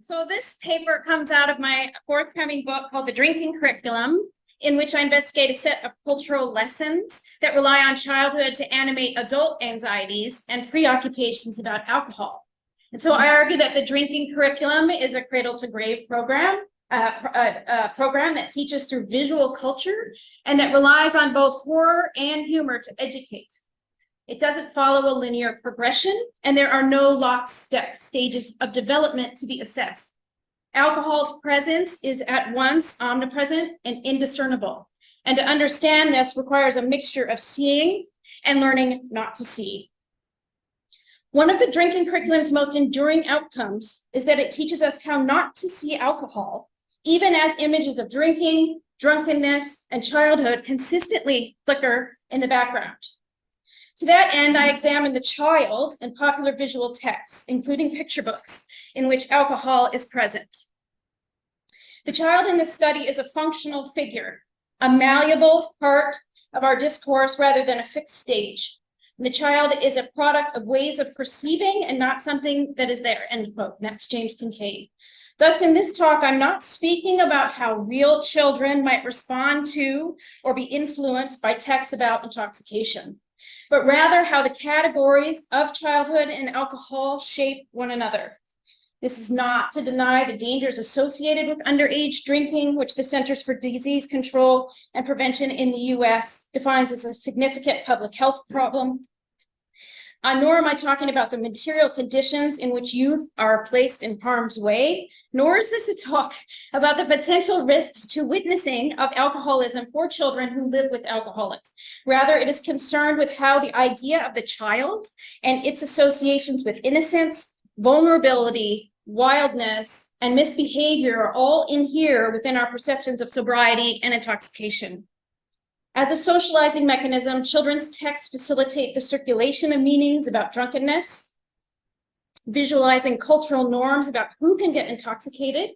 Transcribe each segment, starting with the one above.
So this paper comes out of my forthcoming book called The Drinking Curriculum, in which I investigate a set of cultural lessons that rely on childhood to animate adult anxieties and preoccupations about alcohol. And so I argue that the drinking curriculum is a cradle to grave program, a program that teaches through visual culture and that relies on both horror and humor to educate. It doesn't follow a linear progression, and there are no lockstep stages of development to be assessed. Alcohol's presence is at once omnipresent and indiscernible. And to understand this requires a mixture of seeing and learning not to see. One of the drinking curriculum's most enduring outcomes is that it teaches us how not to see alcohol, even as images of drinking, drunkenness, and childhood consistently flicker in the background. To that end, I examined the child in popular visual texts, including picture books, in which alcohol is present. The child in this study is a functional figure, a malleable part of our discourse rather than a fixed stage. And the child is a product of ways of perceiving and not something that is there, end quote. That's James Kincaid. Thus, in this talk, I'm not speaking about how real children might respond to or be influenced by texts about intoxication, but rather how the categories of childhood and alcohol shape one another. This is not to deny the dangers associated with underage drinking, which the Centers for Disease Control and Prevention in the US defines as a significant public health problem. Nor am I talking about the material conditions in which youth are placed in harm's way, nor is this a talk about the potential risks to witnessing of alcoholism for children who live with alcoholics. Rather, it is concerned with how the idea of the child and its associations with innocence, vulnerability, wildness, and misbehavior are all in here within our perceptions of sobriety and intoxication. As a socializing mechanism, children's texts facilitate the circulation of meanings about drunkenness, visualizing cultural norms about who can get intoxicated,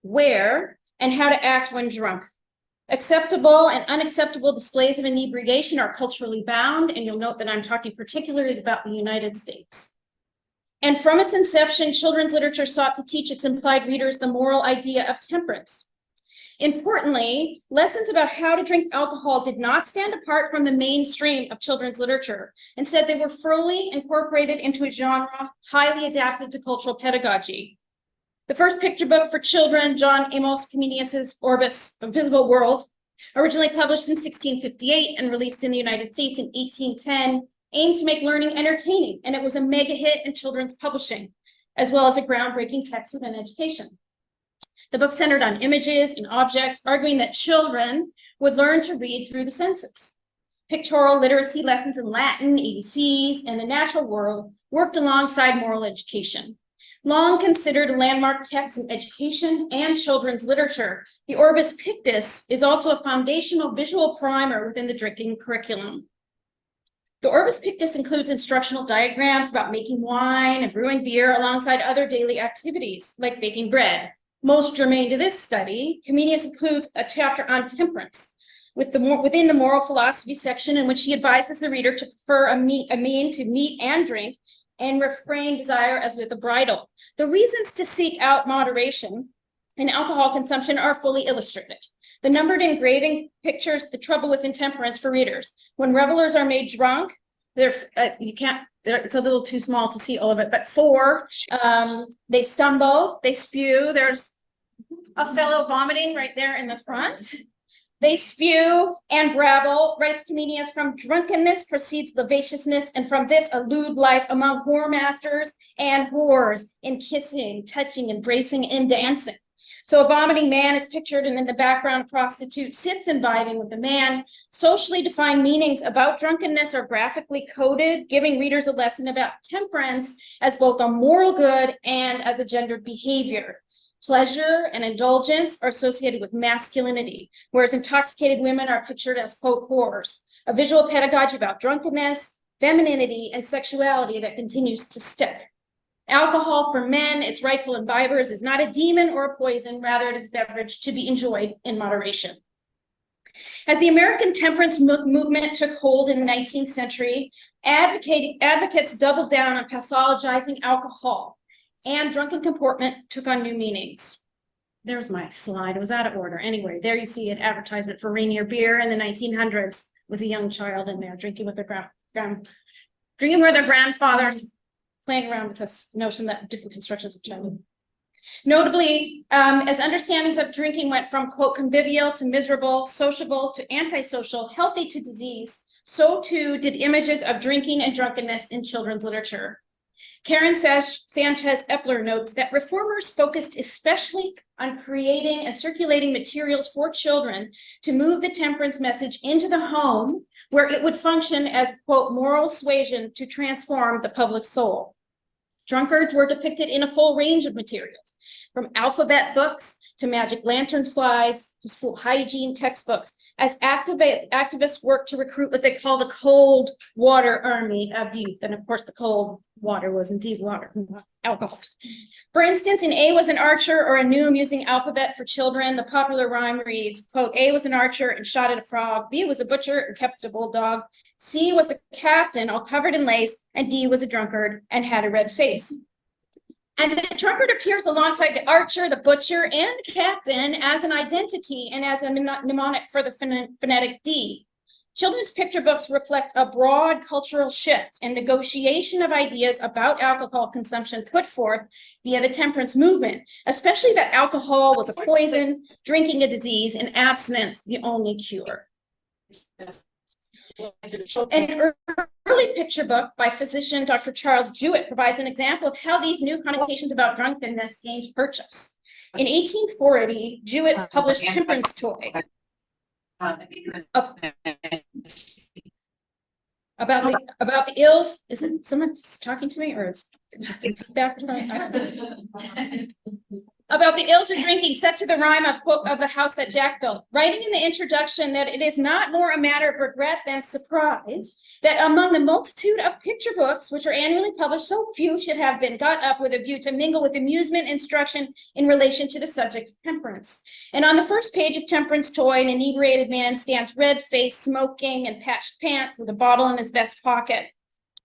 where, and how to act when drunk. Acceptable and unacceptable displays of inebriation are culturally bound, and you'll note that I'm talking particularly about the United States. And from its inception, children's literature sought to teach its implied readers the moral idea of temperance. Importantly, lessons about how to drink alcohol did not stand apart from the mainstream of children's literature. Instead, they were fully incorporated into a genre highly adapted to cultural pedagogy. The first picture book for children, John Amos Comenius's Orbis, A Visible World, originally published in 1658 and released in the United States in 1810, aimed to make learning entertaining, and it was a mega hit in children's publishing, as well as a groundbreaking text within education. The book centered on images and objects, arguing that children would learn to read through the senses. Pictorial literacy lessons in Latin, ABCs, and the natural world worked alongside moral education. Long considered a landmark text in education and children's literature, the Orbis Pictus is also a foundational visual primer within the drinking curriculum. The Orbis Pictus includes instructional diagrams about making wine and brewing beer alongside other daily activities like baking bread. Most germane to this study, Comenius includes a chapter on temperance within the moral philosophy section, in which he advises the reader to prefer a mean to meat and drink and refrain desire as with a bridle. The reasons to seek out moderation in alcohol consumption are fully illustrated. The numbered engraving pictures the trouble with intemperance for readers. When revelers are made drunk, it's a little too small to see all of it, but 4, they stumble, they spew. There's a fellow vomiting right there in the front. They spew and brabble, writes Comenius, from drunkenness proceeds lasciviousness, and from this a lewd life among whoremasters and whores in kissing, touching, embracing, and dancing. So a vomiting man is pictured, and in the background, a prostitute sits imbibing with the man. Socially defined meanings about drunkenness are graphically coded, giving readers a lesson about temperance as both a moral good and as a gendered behavior. Pleasure and indulgence are associated with masculinity, whereas intoxicated women are pictured as, quote, whores. A visual pedagogy about drunkenness, femininity, and sexuality that continues to stick. Alcohol for men, its rightful imbibers, is not a demon or a poison, rather it is a beverage to be enjoyed in moderation. As the American temperance movement took hold in the 19th century, advocates doubled down on pathologizing alcohol. and drunken comportment took on new meanings. There's my slide. It was out of order. Anyway, there you see an advertisement for Rainier beer in the 1900s with a young child in there drinking with their grandfathers, playing around with this notion that different constructions of childhood. Notably, as understandings of drinking went from, quote, convivial to miserable, sociable to antisocial, healthy to disease, so too did images of drinking and drunkenness in children's literature. Karen Sanchez Epler notes that reformers focused especially on creating and circulating materials for children to move the temperance message into the home, where it would function as, quote, moral suasion to transform the public soul. Drunkards were depicted in a full range of materials, from alphabet books to magic lantern slides to school hygiene textbooks, as activists worked to recruit what they called a cold water army of youth. And of course, the cold water was indeed water, not alcohol. For instance, in A was an archer, or a new amusing alphabet for children, the popular rhyme reads, quote, A was an archer and shot at a frog, B was a butcher and kept a bulldog, C was a captain all covered in lace, and D was a drunkard and had a red face. And the drunkard appears alongside the archer, the butcher, and the captain as an identity and as a mnemonic for the phonetic D. Children's picture books reflect a broad cultural shift and negotiation of ideas about alcohol consumption put forth via the temperance movement, especially that alcohol was a poison, drinking a disease, and abstinence the only cure. An early picture book by physician Dr. Charles Jewett provides an example of how these new connotations about drunkenness gained purchase. In 1840, Jewett published Temperance Toy about the ills. Is it someone talking to me, or it's just feedback or something? I don't know. About the ills of drinking, set to the rhyme of, quote, of the house that Jack built, writing in the introduction that it is not more a matter of regret than surprise that among the multitude of picture books which are annually published, so few should have been got up with a view to mingle with amusement instruction in relation to the subject of temperance. And on the first page of Temperance Toy, an inebriated man stands red-faced, smoking, and patched pants with a bottle in his vest pocket.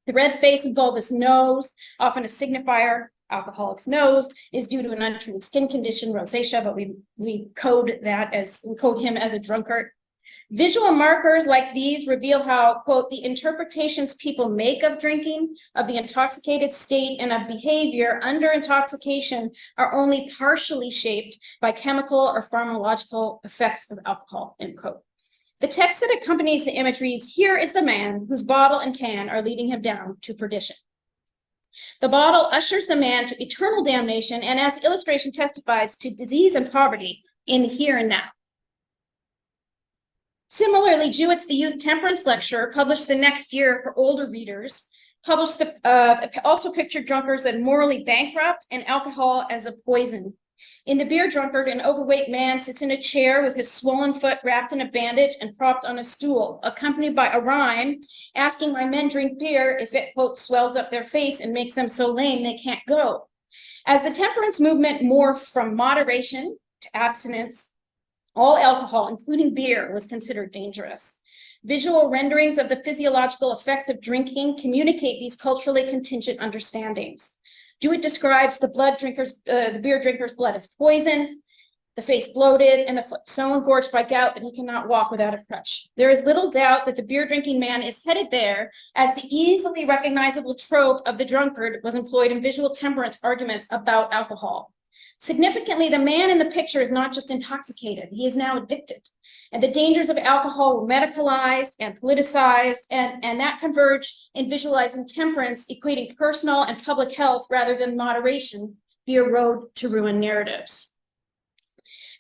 The red face and bulbous nose, often a signifier, alcoholic's nose, is due to an untreated skin condition, rosacea, but we code him as a drunkard. Visual markers like these reveal how, quote, the interpretations people make of drinking, of the intoxicated state, and of behavior under intoxication are only partially shaped by chemical or pharmacological effects of alcohol, end quote. The text that accompanies the image reads, here is the man whose bottle and can are leading him down to perdition. The bottle ushers the man to eternal damnation, and as the illustration testifies, to disease and poverty in the here and now. Similarly, Jewett's The Youth Temperance Lecture, published the next year for older readers, also pictured drunkards as morally bankrupt and alcohol as a poison. In The Beer Drunkard, an overweight man sits in a chair with his swollen foot wrapped in a bandage and propped on a stool, accompanied by a rhyme asking why men drink beer if it, quote, swells up their face and makes them so lame they can't go. As the temperance movement morphed from moderation to abstinence, all alcohol, including beer, was considered dangerous. Visual renderings of the physiological effects of drinking communicate these culturally contingent understandings. Jewett describes the beer drinker's blood as poisoned, the face bloated, and the foot so engorged by gout that he cannot walk without a crutch. There is little doubt that the beer drinking man is headed there, as the easily recognizable trope of the drunkard was employed in visual temperance arguments about alcohol. Significantly, the man in the picture is not just intoxicated, he is now addicted. And the dangers of alcohol were medicalized and politicized, and that converged in visualizing temperance, equating personal and public health rather than moderation, be a road to ruin narratives.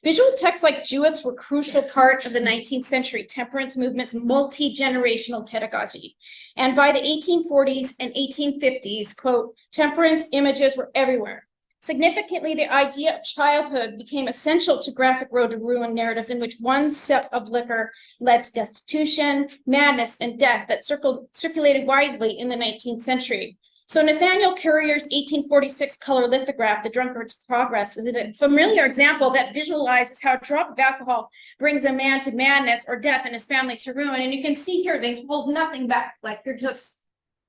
Visual texts like Jewett's were a crucial part of the 19th century temperance movement's multi-generational pedagogy. And by the 1840s and 1850s, quote, temperance images were everywhere. Significantly, the idea of childhood became essential to graphic road to ruin narratives in which one sip of liquor led to destitution, madness, and death that circulated widely in the 19th century. So Nathaniel Currier's 1846 color lithograph, The Drunkard's Progress, is a familiar example that visualizes how a drop of alcohol brings a man to madness or death and his family to ruin. And you can see here, they hold nothing back, like they're just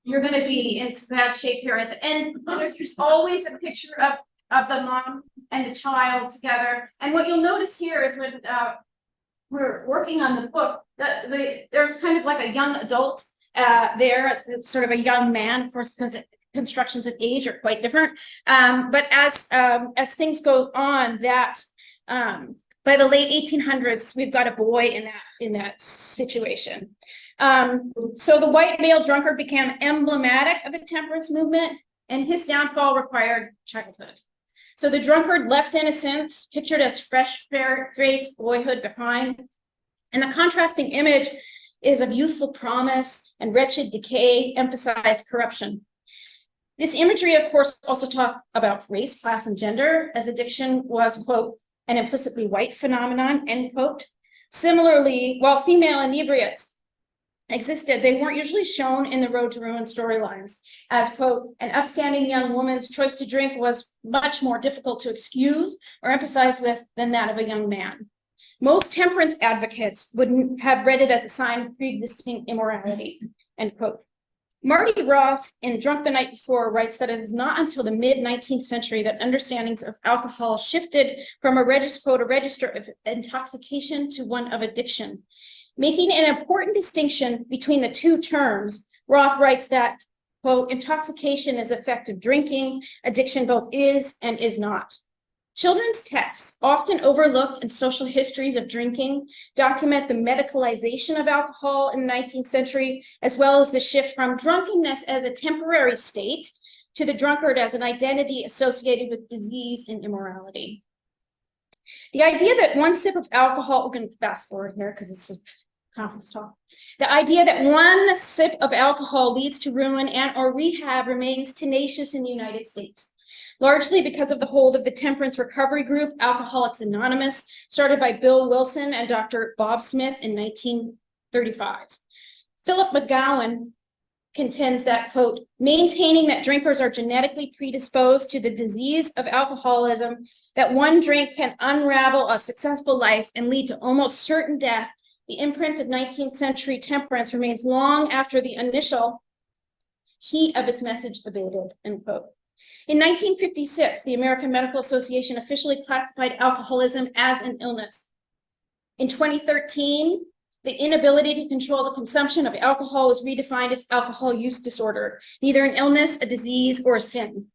you're going to be in bad shape here at the end. There's always a picture of the mom and the child together. And what you'll notice here is when we're working on the book, there's kind of like a young adult there, sort of a young man, of course, because constructions of age are quite different. But as things go on, that by the late 1800s, we've got a boy in that situation. So the white male drunkard became emblematic of the temperance movement, and his downfall required childhood. So the drunkard left innocence, pictured as fresh-faced boyhood behind, and the contrasting image is of youthful promise and wretched decay, emphasized corruption. This imagery, of course, also talked about race, class, and gender, as addiction was, quote, an implicitly white phenomenon, end quote. Similarly, while female inebriates existed, they weren't usually shown in the Road to Ruin storylines, as, quote, an upstanding young woman's choice to drink was much more difficult to excuse or empathize with than that of a young man. Most temperance advocates would have read it as a sign of pre-existing immorality, end quote. Marty Roth, in Drunk the Night Before, writes that it is not until the mid-19th century that understandings of alcohol shifted from a register of intoxication to one of addiction. Making an important distinction between the two terms, Roth writes that, quote, intoxication is effective drinking, addiction both is and is not. Children's texts, often overlooked in social histories of drinking, document the medicalization of alcohol in the 19th century, as well as the shift from drunkenness as a temporary state to the drunkard as an identity associated with disease and immorality. The idea that one sip of alcohol, we're going to fast forward here because it's a conference talk. The idea that one sip of alcohol leads to ruin and or rehab remains tenacious in the United States, largely because of the hold of the temperance recovery group, Alcoholics Anonymous, started by Bill Wilson and Dr. Bob Smith in 1935. Philip McGowan contends that, quote, maintaining that drinkers are genetically predisposed to the disease of alcoholism, that one drink can unravel a successful life and lead to almost certain death, the imprint of 19th century temperance remains long after the initial heat of its message abated, end quote. In 1956, the American Medical Association officially classified alcoholism as an illness. In 2013, the inability to control the consumption of alcohol was redefined as alcohol use disorder, neither an illness, a disease, or a sin.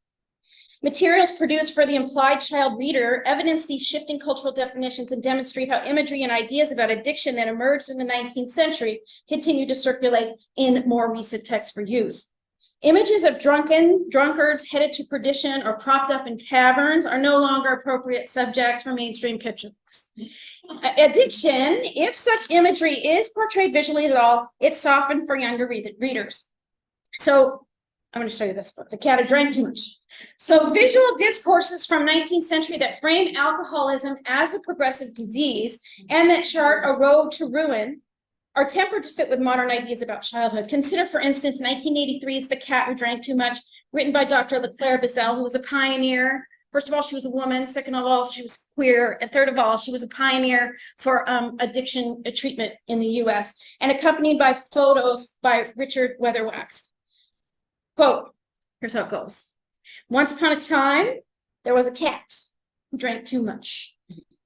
Materials produced for the implied child reader evidence these shifting cultural definitions and demonstrate how imagery and ideas about addiction that emerged in the 19th century continue to circulate in more recent texts for youth. Images of drunkards headed to perdition or propped up in taverns are no longer appropriate subjects for mainstream picture books. Addiction, if such imagery is portrayed visually at all, it's softened for younger readers. So I'm going to show you this book, The Cat Who Drank Too Much. So visual discourses from 19th century that frame alcoholism as a progressive disease and that chart a road to ruin are tempered to fit with modern ideas about childhood. Consider, for instance, 1983's The Cat Who Drank Too Much, written by Dr. LeClaire Bissell, who was a pioneer. First of all, she was a woman. Second of all, she was queer. And third of all, she was a pioneer for addiction treatment in the US, and accompanied by photos by Richard Weatherwax. Quote, here's how it goes. Once upon a time, there was a cat who drank too much.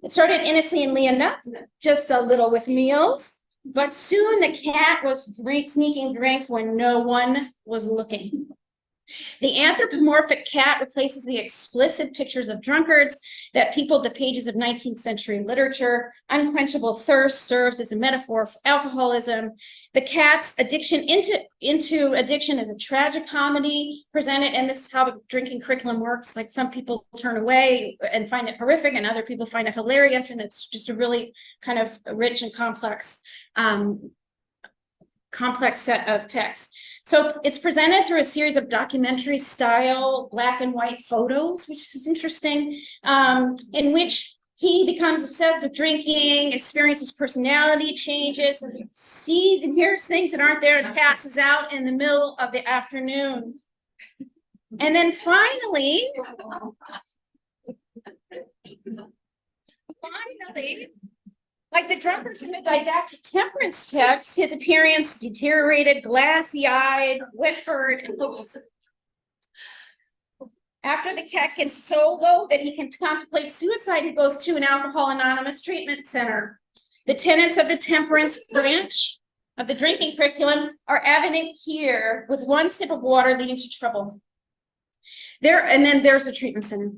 It started innocently enough, just a little with meals, but soon the cat was sneaking drinks when no one was looking. The anthropomorphic cat replaces the explicit pictures of drunkards that peopled the pages of 19th century literature. Unquenchable thirst serves as a metaphor for alcoholism. The cat's addiction into addiction is a tragic comedy presented, and this is how the drinking curriculum works. Like, some people turn away and find it horrific, and other people find it hilarious, and it's just a really kind of rich and complex set of texts. So it's presented through a series of documentary style black and white photos, which is interesting, in which he becomes obsessed with drinking, experiences personality changes, sees and hears things that aren't there, and passes out in the middle of the afternoon. And then finally, like Like the drunkards in the didactic temperance text, his appearance deteriorated, glassy-eyed, Whitford, and hopeless. After the cat gets so low that he can contemplate suicide, he goes to an Alcohol Anonymous treatment center. The tenets of the temperance branch of the drinking curriculum are evident here, with one sip of water leading to trouble. And then there's the treatment center.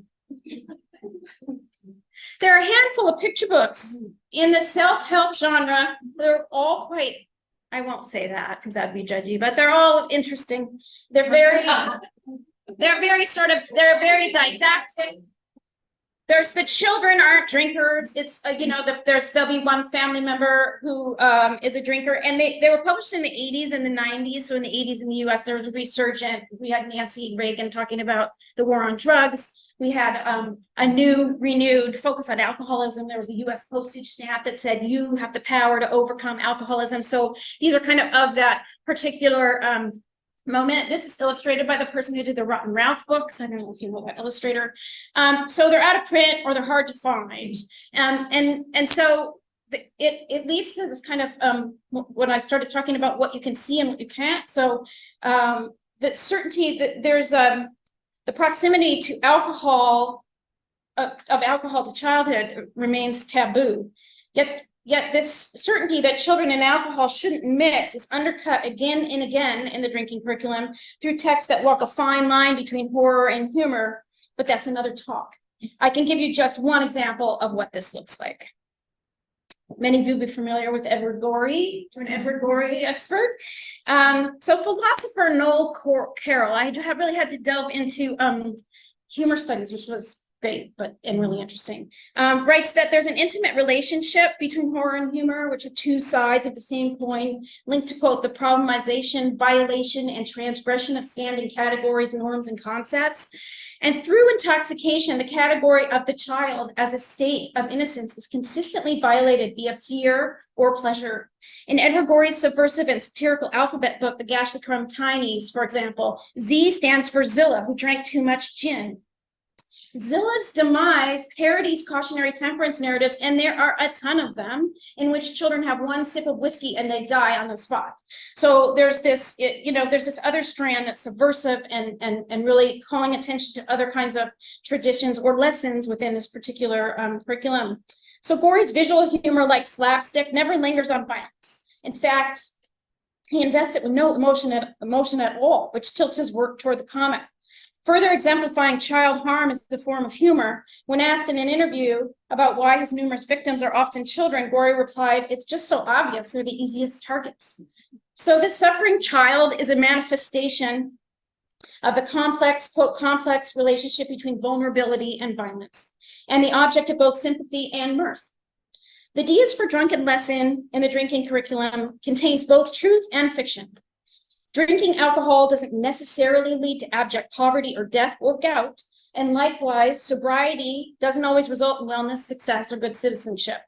There are a handful of picture books in the self-help genre. They're all quite, I won't say that because that'd be judgy, but they're all interesting. They're very didactic. There's the children aren't drinkers. It's there'll be one family member who is a drinker, and they were published in the 80s and the 90s. So in the 80s in the US, there was a resurgent. We had Nancy Reagan talking about the war on drugs. We had a renewed focus on alcoholism. There was a US postage stamp that said, you have the power to overcome alcoholism. So these are kind of that particular moment. This is illustrated by the person who did the Rotten Ralph books. I don't know if you know that illustrator. So they're out of print or they're hard to find. And so it leads to this kind of, when I started talking about what you can see and what you can't. So the certainty that there's the proximity to alcohol, of alcohol to childhood remains taboo. Yet this certainty that children and alcohol shouldn't mix is undercut again and again in the drinking curriculum through texts that walk a fine line between horror and humor, but that's another talk. I can give you just one example of what this looks like. Many of you will be familiar with Edward Gorey. You're an Edward Gorey expert. So philosopher Noel Carroll, I really had to delve into humor studies, which was great, and really interesting. Writes that there's an intimate relationship between horror and humor, which are two sides of the same coin, linked to, quote, the problematization, violation, and transgression of standing categories, norms, and concepts. And through intoxication, the category of the child as a state of innocence is consistently violated via fear or pleasure. In Edward Gorey's subversive and satirical alphabet book, The Gashlycrum Tinies, for example, Z stands for Zilla, who drank too much gin. Zilla's demise parodies cautionary temperance narratives, and there are a ton of them in which children have one sip of whiskey and they die on the spot. So there's this, there's this other strand that's subversive and really calling attention to other kinds of traditions or lessons within this particular curriculum. So Gorey's visual humor, like slapstick, never lingers on violence. In fact, he invests it with no emotion at all, which tilts his work toward the comic. Further exemplifying child harm as a form of humor, when asked in an interview about why his numerous victims are often children, Gorey replied, "It's just so obvious they're the easiest targets." So the suffering child is a manifestation of the complex, quote, complex relationship between vulnerability and violence, and the object of both sympathy and mirth. The Dias for Drunken lesson in the drinking curriculum contains both truth and fiction. Drinking alcohol doesn't necessarily lead to abject poverty or death or gout, and likewise, sobriety doesn't always result in wellness, success, or good citizenship.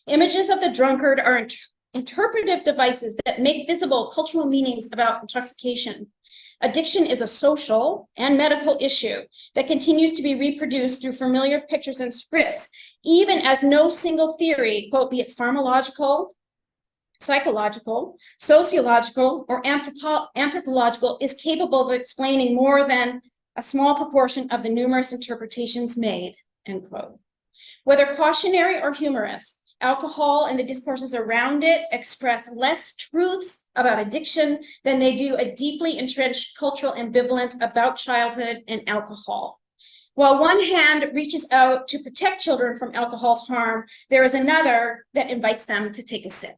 Images of the drunkard are interpretive devices that make visible cultural meanings about intoxication. Addiction is a social and medical issue that continues to be reproduced through familiar pictures and scripts, even as no single theory, quote, be it pharmacological, psychological, sociological, or anthropological, is capable of explaining more than a small proportion of the numerous interpretations made, end quote. Whether cautionary or humorous, alcohol and the discourses around it express less truths about addiction than they do a deeply entrenched cultural ambivalence about childhood and alcohol. While one hand reaches out to protect children from alcohol's harm, there is another that invites them to take a sip.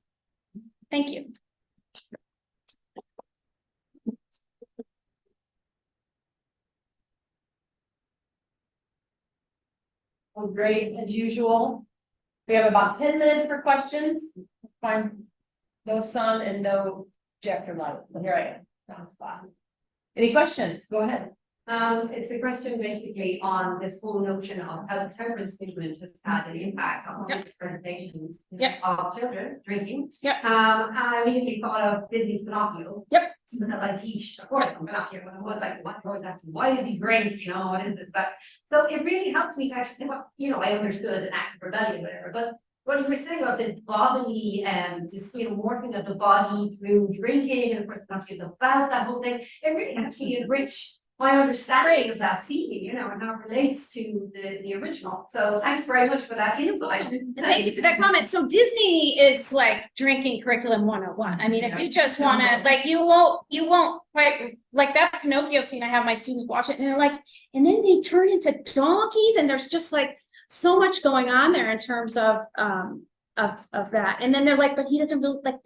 Thank you. Well, great, as usual. We have about 10 minutes for questions. Fine. No sun and no projector light. Here I am. Down spot. Any questions? Go ahead. It's a question basically on this whole notion of how the temperance movement has had an impact on different nations of children drinking. And I immediately thought of Disney's Pinocchio. Something that I teach, of course, I'm Pinocchio, but I was like, what? I was asking, why does he drink? You know, what is this? But so it really helps me to actually think, well, I understood an act of rebellion, whatever, but what you were saying about this bodily, just, morphing of the body through drinking, and of course, not just about that whole thing, it really actually enriched my understanding of that scene, and how it relates to the original. So thanks very much for that insight. And thank you for that comment. So Disney is like drinking curriculum 101. I mean, if you just want to, like, you won't quite, like that Pinocchio scene, I have my students watch it and they're like, and then they turn into donkeys, and there's just like so much going on there in terms of that. And then they're like, but he doesn't really, like,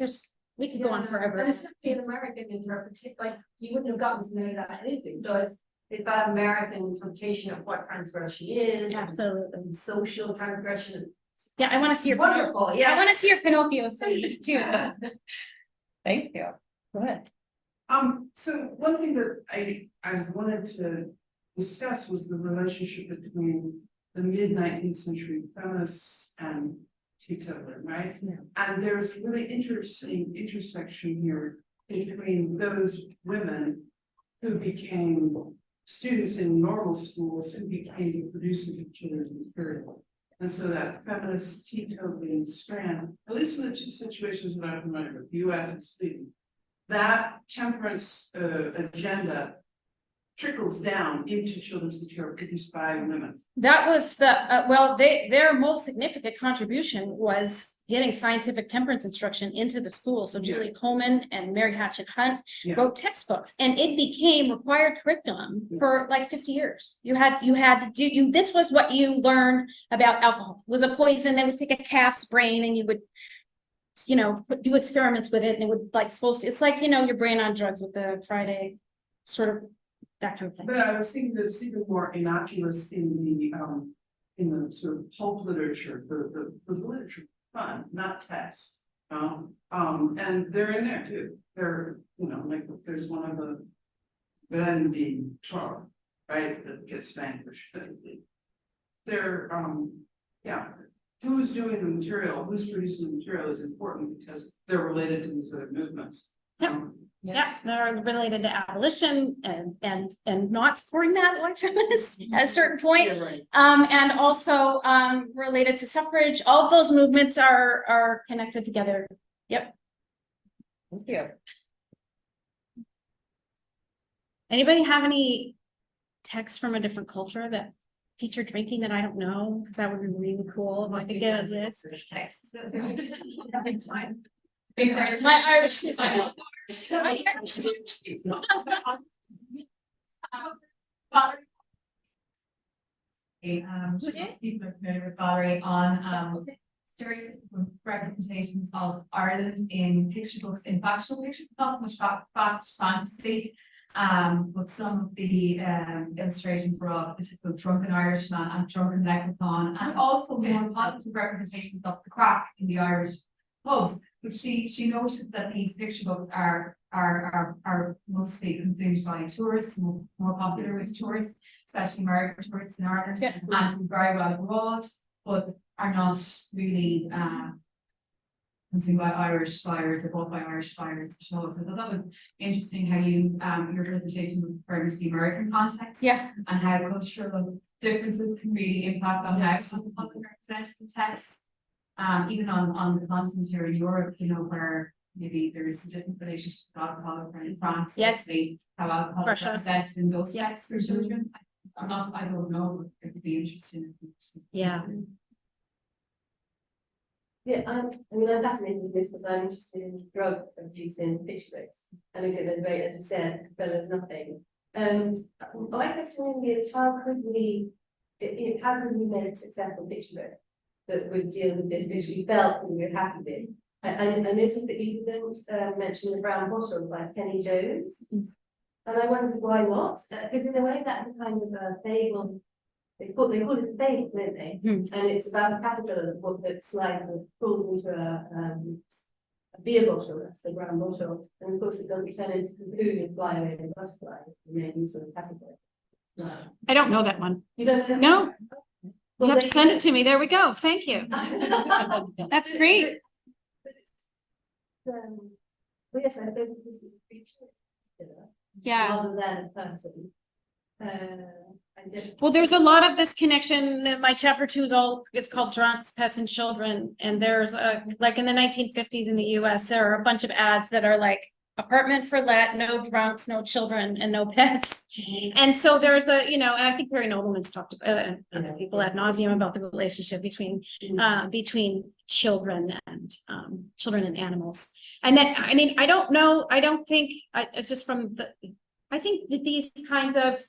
we could go on forever. And it's definitely an American interpretation, like you wouldn't have gotten to know that anything. So it's that American interpretation of what transgression is. Absolutely. And social transgression. Yeah, I want to see your Wonderful, yeah. I want to see your Pinocchio scene too. Thank you. Go ahead. So one thing that I wanted to discuss was the relationship between the mid-19th century feminists and teetotaler, right? Yeah. And there's really interesting intersection here between those women who became students in normal schools who became producers of children's material. And so that feminist teetotaling strand, at least in the two situations that I'm familiar with, US and Sweden, that temperance agenda trickles down into children's material produced by women. That was the their most significant contribution was getting scientific temperance instruction into the school. So Julie Coleman and Mary Hatchet Hunt wrote textbooks, and it became required curriculum for like 50 years. You had to do this was what you learned about alcohol. It was a poison. They would take a calf's brain and you would do experiments with it, and it would it's like your brain on drugs with the Friday sort of that kind of thing. But I was thinking that it's even more innocuous in the sort of pulp literature, the literature fun, not tests. And they're in there too. They're, like there's one of the being taught, right, that gets vanquished. They're who's doing the material, who's producing the material is important because they're related to these other movements. Yeah, they're related to abolition and not supporting that white feminists at a certain point. Yeah, right. And also related to suffrage. All of those movements are connected together. Yep. Thank you. Anybody have any texts from a different culture that feature drinking that I don't know? Because that would be really cool. I think it is. My Irish is People are familiar with Valerie on stereotypical representations of Ireland in picture books, in factual picture books, which fact fantasy. But some of the illustrations were of the typical drunken Irishman and drunken leprechaun, and also more positive representations of the crack in the Irish pubs. But she noted that these picture books are mostly consumed by tourists, more popular with tourists, especially American tourists in Ireland, and very well abroad, but are not really consumed by Irish buyers or bought by Irish buyers. So that was interesting how your presentation was referring to the American context, and how cultural differences can really impact on how something is represented in text. Even on the continent here in Europe, where maybe there is a different relationship with alcohol, in France, how alcohol is represented in those texts for children. I don't know, but it would be interesting. Yeah. Yeah, I'm fascinated with this because I'm interested in drug abuse in picture books. And again, there's as you said, but there's nothing. My question really is how could we make a successful picture book that would deal with this, which we felt we were happy with? I noticed that you didn't mention the brown bottle by Kenny Jones. And I wondered why not? Because in a way that's a kind of a fable. They call it a fable, don't they? And it's about a caterpillar that's like falls into a beer bottle, that's the brown bottle. And of course it doesn't turn into a cocoon and fly away with a butterfly. And then it's a caterpillar. I don't know that one. You don't know? No. Well, You have to send it to me. There we go. Thank you. That's great. Well, yes, I suppose this is a creature. Yeah. Rather than a person. Well, there's a lot of this connection. My chapter 2 is it's called Drunks, Pets and Children. And there's like in the 1950s in the US, there are a bunch of ads that are like apartment for let, no drunks, no children, and no pets. And so there's and I think Barry Nobleman's talked about people ad nauseum about the relationship between children and animals. And then, I mean, I don't know, I don't think, it's just I think that these kinds of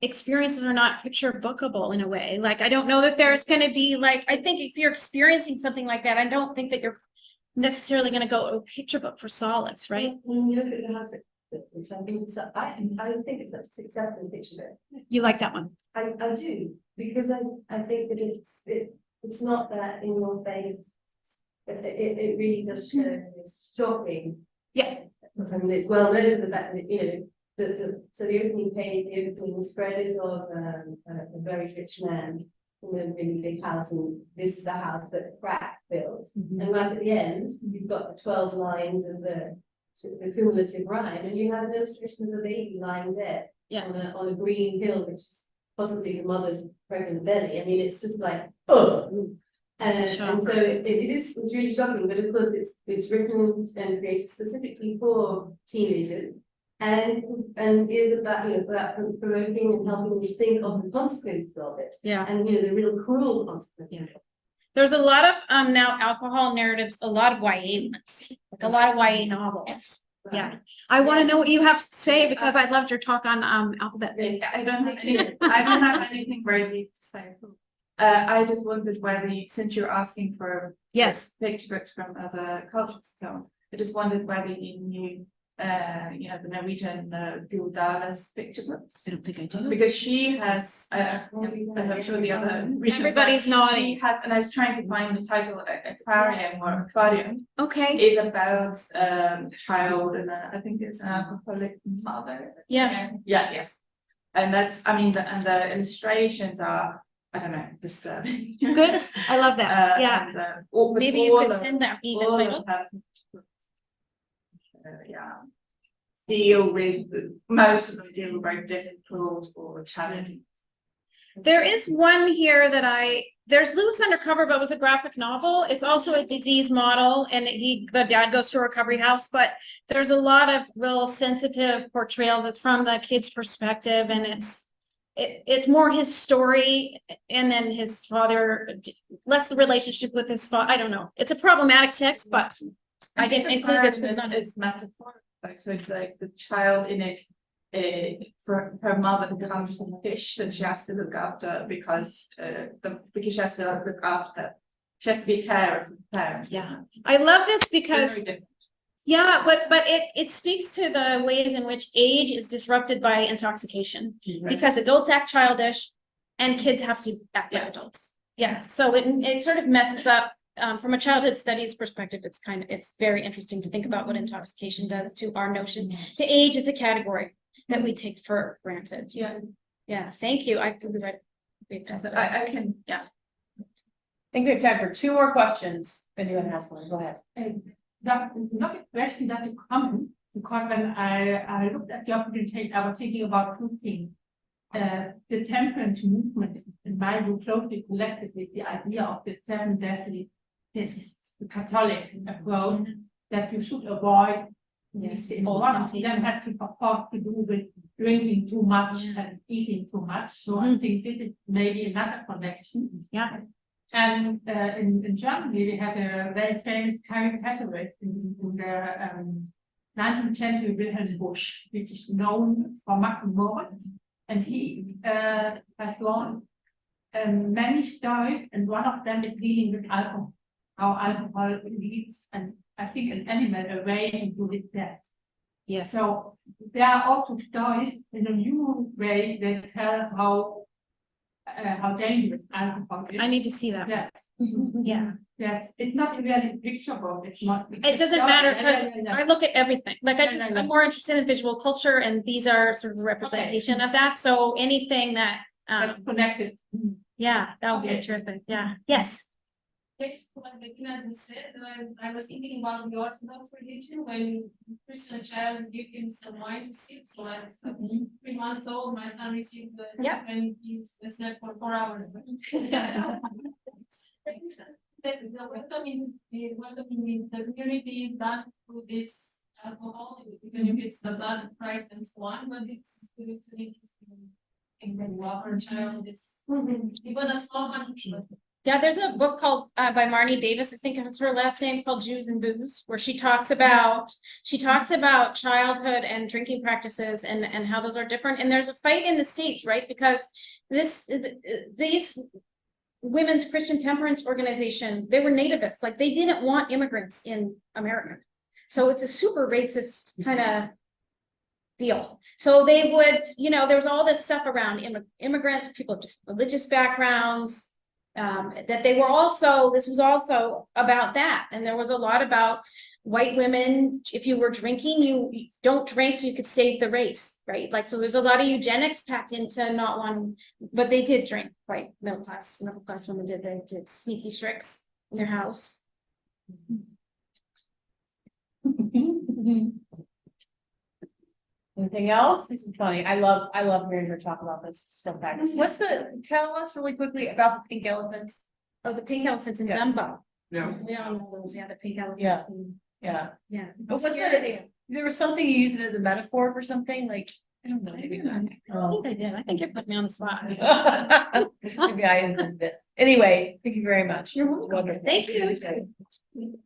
experiences are not picture bookable in a way. Like, I don't know that there's going to be like, I think if you're experiencing something like that, I don't think that you're necessarily going to go to a picture book for solace, right? When you look at the house, which I think I think it's a success in picture book. You like that one? I do, because I think that it's not that in your face. It really does show it's shocking. Yeah. And it's well known the fact that, so the opening page, the opening spread is of a very rich man in a really big house, and this is a house that crack built. And right at the end, you've got the 12 lines of the cumulative rhyme, and you have an illustration of a baby lying dead on a green hill, which is possibly the mother's pregnant belly. I mean, it's just like, oh. And so it's really shocking, but of course it's written and created specifically for teenagers, and is about about promoting and helping you think of the consequences of it. Yeah. And the real cruel consequences. Yeah. There's a lot of now alcohol narratives, a lot of YA ones, like a lot of YA novels. Yeah. I want to know what you have to say because I loved your talk on alphabet. I don't have anything very deep to say. I just wondered whether since you're asking for picture books from other cultures, so I just wondered whether you knew the Norwegian Gudala's picture books. I don't think I do. Because she has, as I'm sure the other Norwegians Everybody's nodding. She has, and I was trying to find the title, Aquarium, Okay. is about a child and I think it's an alcoholic mother. Yeah. Yes. And that's, I mean, and the illustrations are, I don't know, disturbing. Good. I love that. Yeah. And, Maybe you could send that me the title. Deal with most of them deal with very difficult or challenging. There is one here that there's Lewis Undercover, but it was a graphic novel. It's also a disease model, and the dad goes to a recovery house, but there's a lot of real sensitive portrayal that's from the kid's perspective, and it's more his story, and then his father, less the relationship with his father. I don't know. It's a problematic text, but I didn't include this. It's metaphorical, so it's like the child in it. For her mother becomes a fish that she has to look after because she has to look after. She has to be carer for the parent. Yeah, I love this because. Yeah, but it speaks to the ways in which age is disrupted by intoxication, because adults act childish and kids have to act like adults. Yeah, so it sort of messes up from a childhood studies perspective. It's very interesting to think about what intoxication does to our notion to age as a category that we take for granted. Yeah. Thank you. I could be right. I can. Yeah. I think we have time for 2 more questions. If anyone has one, go ahead. Not a question, that a comment, because when I looked at your presentation, I was thinking about 2 things. The temperance movement, in my view, closely connected with the idea of the 7 deadly diseases, the Catholic approach that you should avoid. Yes, One of them had to, of course, to do with drinking too much and eating too much. So I think this is maybe another connection. Yeah. And in Germany, we had a very famous caricaturist in the 19th century, Wilhelm Busch, which is known for Macken Moritz. And he has drawn many stories, and one of them is dealing with alcohol, how alcohol leads, and I think an animal away into his death. Yes. So there are also stories in a human way that tell how dangerous alcohol is. I need to see that. Yes. Yeah. Yes, it's not really picturebook, it's not. It doesn't matter because I look at everything. Like I'm more interested in visual culture, and these are sort of a representation of that. So anything that That's connected. yeah, that would be terrific. Yeah. Yes. Like the Kina said, I was thinking about the Orthodox religion when Christian child give him some wine to sip. So at 3 months old, my son received the Yeah. and he slept for 4 hours. The welcoming the community is done through this alcohol, even if it's the blood price and so on, but it's an interesting thing that you offer a child this, even a small one. Yeah, there's a book called by Marnie Davis, I think it was her last name, called Jews and Booze, where she talks about childhood and drinking practices and how those are different. And there's a fight in the States, right? Because these women's Christian temperance organization, they were nativists, like they didn't want immigrants in America. So it's a super racist kind of deal. So they would, there was all this stuff around immigrants, people of different religious backgrounds, that they were also, this was also about that. And there was a lot about white women, if you were drinking, you don't drink so you could save the race, right? Like, so there's a lot of eugenics packed into not wanting, but they did drink, right? Middle class women they did sneaky tricks in their house. Anything else? This is funny. I love hearing her talk about this. It's so fabulous. Tell us really quickly about the pink elephants. Oh, the pink elephants in Yeah. Dumbo. Yeah. We all know those, yeah, the pink elephants. Yeah. and- Yeah. Yeah. But what's that? There was something you used it as a metaphor for something like, I don't know. I think I did. I think you put me on the spot. Maybe I invented it. Anyway, thank you very much. You're welcome. Wonderful. Thank you.